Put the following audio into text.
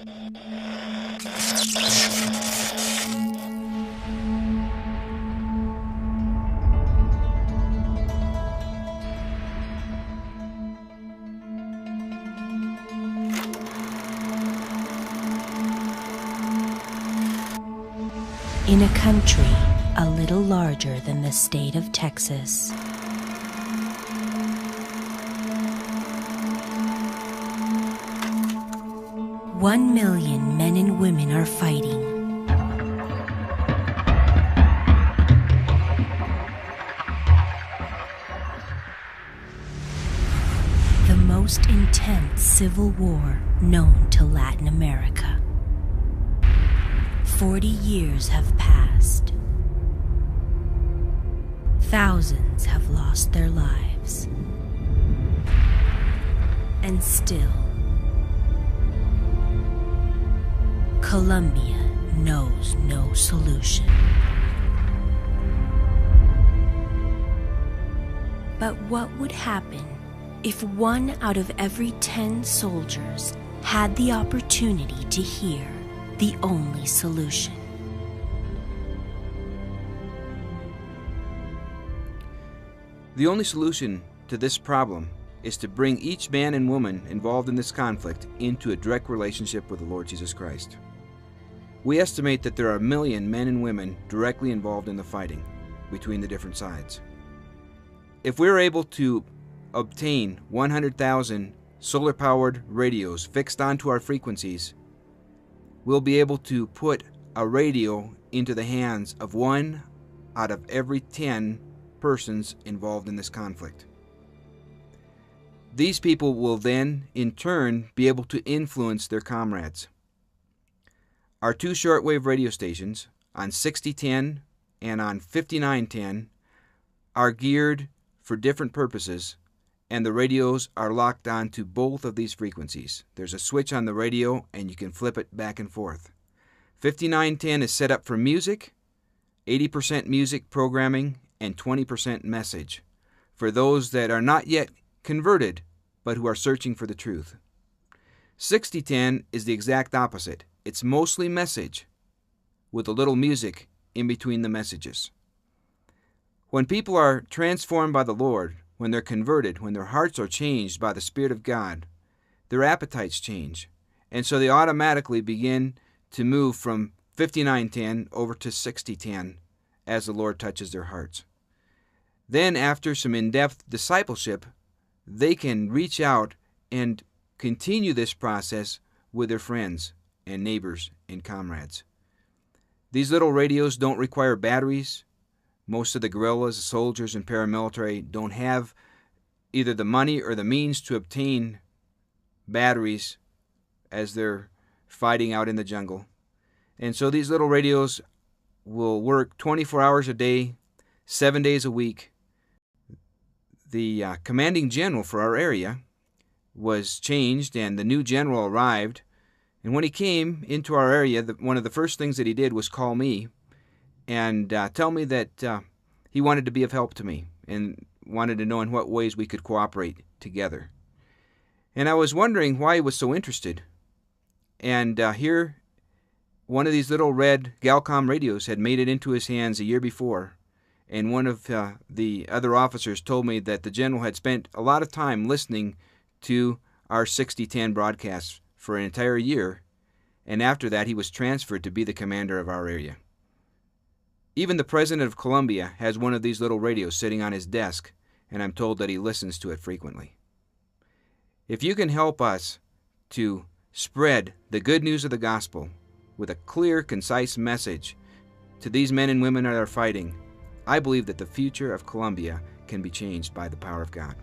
In a country a little larger than the state of Texas, one million men and women are fighting. The most intense civil war known to Latin America. 40 years have passed. Thousands have lost their lives. And still, Colombia knows no solution. But what would happen if 1 out of every 10 soldiers had the opportunity to hear the only solution? The only solution to this problem is to bring each man and woman involved in this conflict into a direct relationship with the Lord Jesus Christ. We estimate that there are 1 million men and women directly involved in the fighting between the different sides. If we're able to obtain 100,000 solar-powered radios fixed onto our frequencies, we'll be able to put a radio into the hands of 1 out of every 10 persons involved in this conflict. These people will then, in turn, be able to influence their comrades. Our 2 shortwave radio stations, on 6010 and on 5910, are geared for different purposes, and the radios are locked onto both of these frequencies. There's a switch on the radio, and you can flip it back and forth. 5910 is set up for music, 80% music programming, and 20% message, for those that are not yet converted, but who are searching for the truth. 6010 is the exact opposite. It's mostly message, with a little music in between the messages. When people are transformed by the Lord, when they're converted, when their hearts are changed by the Spirit of God, their appetites change, and so they automatically begin to move from 5910 over to 6010 as the Lord touches their hearts. Then, after some in-depth discipleship, they can reach out and continue this process with their friends and neighbors and comrades. These little radios don't require batteries. Most of the guerrillas, soldiers, and paramilitary don't have either the money or the means to obtain batteries as they're fighting out in the jungle. And so these little radios will work 24 hours a day, 7 days a week. The commanding general for our area was changed, and the new general arrived. And when he came into our area, one of the first things that he did was call me and tell me that he wanted to be of help to me and wanted to know in what ways we could cooperate together. And I was wondering why he was so interested. And here, one of these little red Galcom radios had made it into his hands a year before. And one of the other officers told me that the general had spent a lot of time listening to our 6010 broadcasts for an entire year, and after that he was transferred to be the commander of our area. Even the president of Colombia has one of these little radios sitting on his desk, and I'm told that he listens to it frequently. If you can help us to spread the good news of the gospel with a clear, concise message to these men and women that are fighting, I believe that the future of Colombia can be changed by the power of God.